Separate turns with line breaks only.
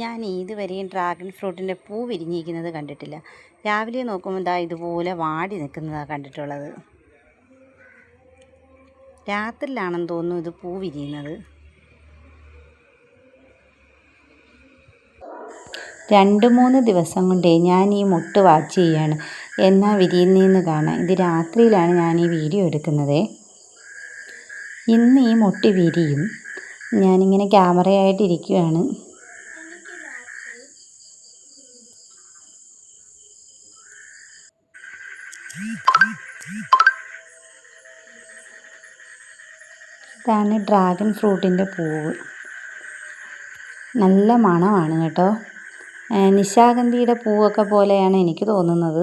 ഞാൻ ഇതുവരെയും ഡ്രാഗൺ ഫ്രൂട്ടിൻ്റെ പൂ വിരിഞ്ഞിരിക്കുന്നത് കണ്ടിട്ടില്ല. രാവിലെ നോക്കുമ്പോൾ ദാ ഇതുപോലെ വാടി നിൽക്കുന്നതാണ് കണ്ടിട്ടുള്ളത്. രാത്രിയിലാണെന്ന് തോന്നുന്നു ഇത് പൂ വിരിയുന്നത്. 2-3 ദിവസം കൊണ്ടേ ഞാൻ ഈ മൊട്ട് വാച്ച് ചെയ്യാണ് എന്നാ വിരിയുന്നതെന്ന് കാണാൻ. ഇത് രാത്രിയിലാണ് ഞാൻ ഈ വീഡിയോ എടുക്കുന്നത്. ഇന്ന് ഈ മൊട്ട് വിരിയും. ഞാനിങ്ങനെ ക്യാമറയായിട്ടിരിക്കുകയാണ്. ഇതാണ് ഡ്രാഗൺ ഫ്രൂട്ടിൻ്റെ പൂവ്. നല്ല മണമാണ് കേട്ടോ. നിശാഗന്ധിയുടെ പൂവൊക്കെ പോലെയാണ് എനിക്ക് തോന്നുന്നത്.